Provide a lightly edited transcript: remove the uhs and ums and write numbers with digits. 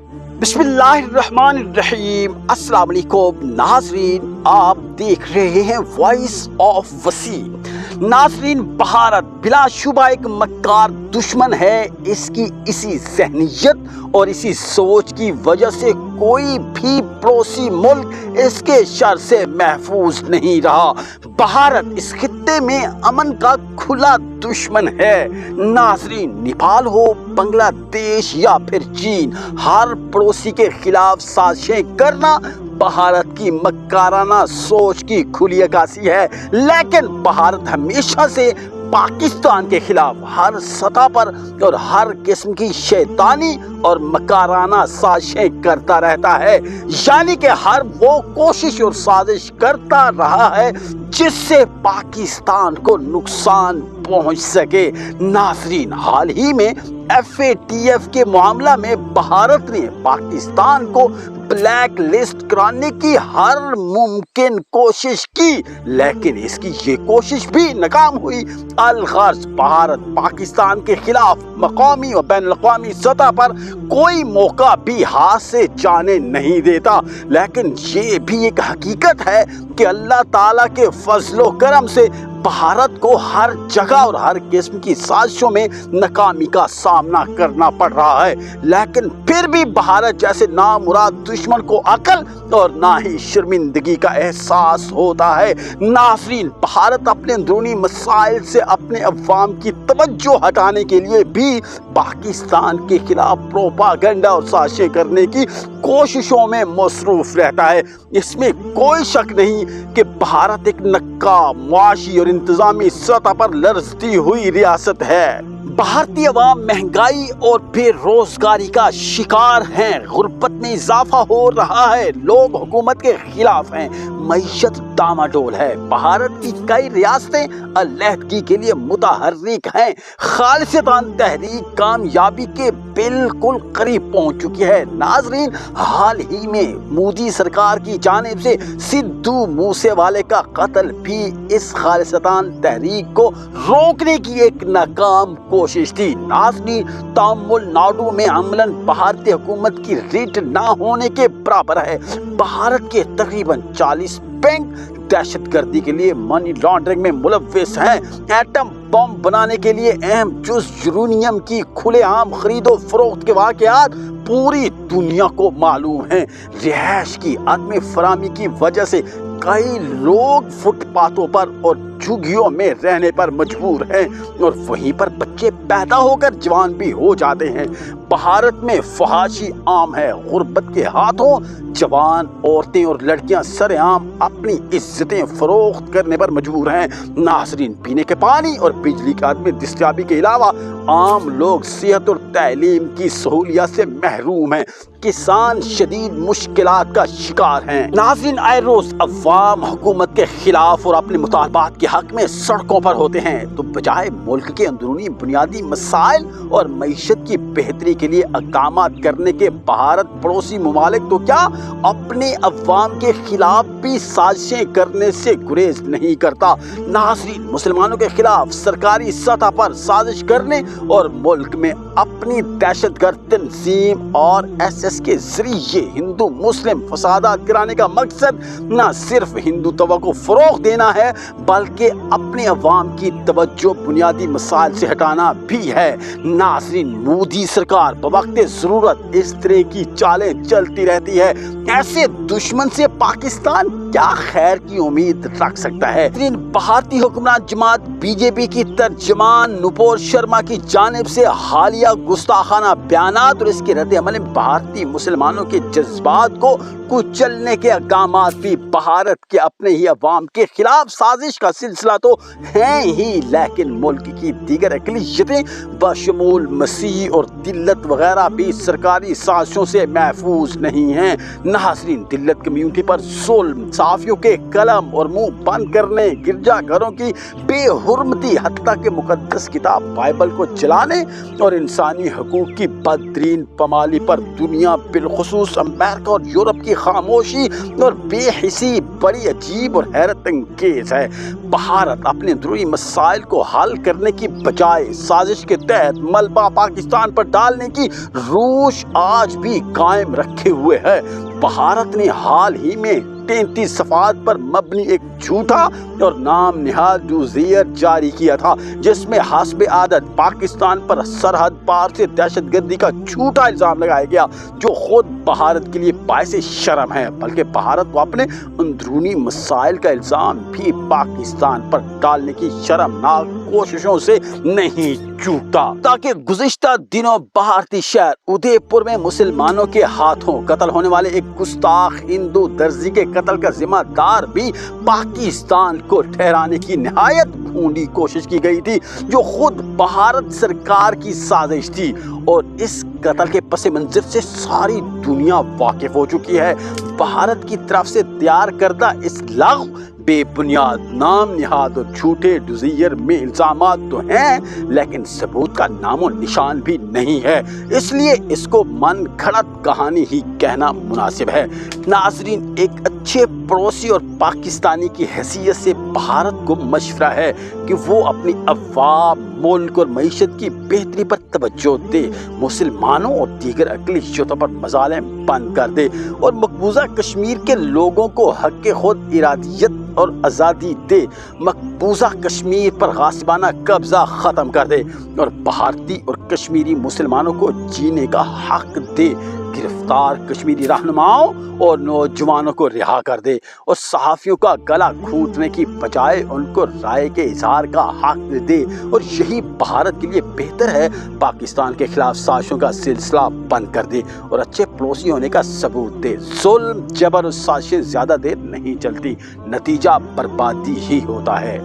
बिस्मिल्लाहिर्रहमानिर्रहीम। अस्सलाम वालेकुम नाज़रीन, आप देख रहे हैं वॉइस ऑफ वसीम। नाज़रीन, भारत बिलाशुबा एक मक्कार दुश्मन है। इसकी इसी ज़हनियत और इसी सोच की वजह से कोई भी पड़ोसी मुल्क इसके शर से महफूज नहीं रहा। भारत इस खित्ते में अमन का खुला दुश्मन है। नाज़रीन, नेपाल हो, बांग्लादेश या फिर चीन, हर पड़ोसी के खिलाफ साजिशें करना भारत की मक्काराना सोच की खुली अक्कासी है। लेकिन भारत हमेशा से पाकिस्तान के खिलाफ हर सतह पर और हर किस्म की शैतानी और मकाराना साजिशें करता रहता है, यानी कि हर वो कोशिश और साजिश करता रहा है जिससे पाकिस्तान को नुकसान पहुंच सके। नाज़रीन, हाल ही में FATF के मामला में भारत ने पाकिस्तान को ब्लैक लिस्ट कराने की हर मुमकिन कोशिश की, लेकिन इसकी ये कोशिश भी नाकाम हुई। अलगर्ज भारत पाकिस्तान के खिलाफ मकामी और बैनुल-अक़वामी सतह पर कोई मौका भी हाथ से जाने नहीं देता। लेकिन ये भी एक हकीकत है कि अल्लाह ताला के फजलो करम से भारत को हर जगह और हर किस्म की साजिशों में नाकामी का सामना करना पड़ रहा है। लेकिन फिर भी भारत जैसे नामुराद दुश्मन को अकल और ना ही शर्मिंदगी का एहसास होता है। नाज़रीन, भारत अपने अंदरूनी मसाइल से अपने अवाम की तवज्जो हटाने के लिए भी पाकिस्तान के खिलाफ प्रोपागेंडा और साजिशें करने की कोशिशों में मसरूफ रहता है। इसमें कोई शक नहीं कि भारत एक नक्काम मुआशी और इंतजामी सतह पर लरजती हुई रियासत है। भारतीय अवाम महंगाई और बेरोजगारी का शिकार हैं, गुर्बत में इजाफा हो रहा है, लोग हुकूमत के खिलाफ हैं, मईशत डामाडोल है। भारत की कई रियासतें अलहदगी के लिए मुतहर्रिक हैं। खालिस्तान तहरीक कामयाबी के बिल्कुल करीब पहुंच चुकी है। नाज़रीन, हाल ही में मोदी सरकार की जानिब से सिद्धू मूसेवाले का कत्ल भी इस खालिस्तान तहरीक को रोकने की एक नाकाम कोशिश थी। नाज़रीन, तमिलनाडु में अमलन भारतीय हुकूमत की रीट ना होने के बराबर है। भारत के तकरीबन 40 बैंक दहशतगर्दी के लिए मनी लॉन्ड्रिंग में मुलव्विस हैं। एटम बम बनाने के लिए अहम जुज़ यूरेनियम की खुलेआम खरीदो फरोख्त के वाक़यात पूरी दुनिया को मालूम हैं। रिहाइश की अदम फराहमी की वजह से कई लोग फुटपाथों पर और झुग्गियों में रहने पर मजबूर हैं और वहीं पर बच्चे पैदा होकर जवान भी हो जाते हैं। भारत में फहाशी आम है। गुर्बत के हाथों जवान औरतें और लड़कियां सरेआम अपनी इज्जतें फरोख्त करने पर मजबूर हैं। नाज़रीन, पीने के पानी और बिजली के आदमी दस्तयाबी के अलावा आम लोग सेहत और तालीम की सहूलियत से महरूम हैं। किसान शदीद मुश्किलात का शिकार हैं। नाज़रीन, आए रोज अवाम हुकूमत के खिलाफ और अपने मुतालबात के हक में सड़कों पर होते हैं, तो बजाय मुल्क के अंदरूनी बुनियादी मसाइल और मईशत की बेहतरी के लिए अक़दामात करने के भारत पड़ोसी ममालिक तो क्या अपने अवाम के खिलाफ भी साजिशें करने से गुरेज नहीं करता। नाज़रीन, मुसलमानों के खिलाफ सरकारी सतह पर साजिश करने और मुल्क में अपनी दहशतगर्द तंजीम और SS के जरिए हिंदू मुस्लिम फसादात गिराने का मकसद न सिर्फ हिंदुत्व को फरोग देना है, बल्कि अपने अवाम की तवज्जो बुनियादी मसाइल से हटाना भी है। नाज़रीन, मोदी सरकार बवक्त ज़रूरत इस तरह की चालें चलती रहती है। ऐसे दुश्मन से पाकिस्तान क्या खैर की उम्मीद रख सकता है। भारतीय हुक्मरान जमात BJP की तर्जमान नुपुर शर्मा की जानिब से हालिया गुस्ताखाना बयानात और इसके रद्द अमल में भारतीय मुसलमानों के जज्बात को कुचलने के अक़दामात भी भारत के अपने ही अवाम के खिलाफ साजिश का सिलसिला तो हैं ही, लेकिन मुल्क की दीगर अक़लियतें बशमूल मसीह और दिल्लत वगैरह भी सरकारी साजिशों से महफूज नहीं हैं। नाज़रीन, दिल्लत कम्यूनिटी पर जुल्म, साफियों के कलम और मुंह बंद करने, गिरजा घरों की बेहुरमती, हत्ता के मुकद्दस किताब बाइबल को जलाने और इन انسانی حقوق کی بدترین پامالی پر دنیا بالخصوص امریکہ اور یورپ کی خاموشی اور بے حسی بڑی عجیب اور حیرت انگیز ہے۔ بھارت اپنے اندرونی مسائل کو حل کرنے کی بجائے سازش کے تحت ملبہ پاکستان پر ڈالنے کی روش آج بھی قائم رکھے ہوئے ہے۔ بھارت نے حال ہی میں 33 صفحات پر مبنی ایک جھوٹا اور نام نہاد ڈوزیئر جاری کیا تھا، جس میں حسب عادت پاکستان پر سرحد پار سے دہشت گردی کا جھوٹا الزام لگایا گیا، جو خود بھارت کے لیے باعث شرم ہے، بلکہ بھارت کو اپنے اندرونی مسائل کا الزام بھی پاکستان پر ڈالنے کی شرمناک کوششوں سے نہیں چوکتا۔ تاکہ گزشتہ دنوں بھارتی شہر ادے پور میں مسلمانوں کے ہاتھوں قتل ہونے والے ایک گستاخ ہندو درزی کے قتل کا ذمہ دار بھی پاکستان کو ٹھہرانے کی نہایت بھونڈی کوشش کی گئی تھی، جو خود بھارت سرکار کی سازش تھی، اور اس قتل کے پس منظر سے ساری دنیا واقف ہو چکی ہے۔ بھارت کی طرف سے تیار کردہ اس لغو بے بنیاد نام نہاد اور جھوٹے ڈوزیئر میں الزامات تو ہیں، لیکن ثبوت کا نام و نشان بھی نہیں ہے، اس لیے اس کو من گھڑت کہانی ہی کہنا مناسب ہے۔ ناظرین، ایک اچھے پڑوسی اور پاکستانی کی حیثیت سے بھارت کو مشورہ ہے کہ وہ اپنی عوام، ملک اور معیشت کی بہتری پر توجہ دے، مسلمانوں اور دیگر اقلیتوں پر مظالم بند کر دے، اور مقبوضہ کشمیر کے لوگوں کو حق خود ارادیت اور آزادی دے، مقبوضہ کشمیر پر غاصبانہ قبضہ ختم کر دے، اور بھارتی اور کشمیری مسلمانوں کو جینے کا حق دے، گرفتار کشمیری رہنماؤں اور نوجوانوں کو رہا کر دے، اور صحافیوں کا گلا گھونٹنے کی بجائے ان کو رائے کے اظہار کا حق دے، اور یہی بھارت کے لیے بہتر ہے۔ پاکستان کے خلاف سازشوں کا سلسلہ بند کر دے اور اچھے پڑوسی ہونے کا ثبوت دے۔ ظلم، جبر اور سازشیں زیادہ دیر نہیں چلتی، نتیجہ بربادی ہی ہوتا ہے۔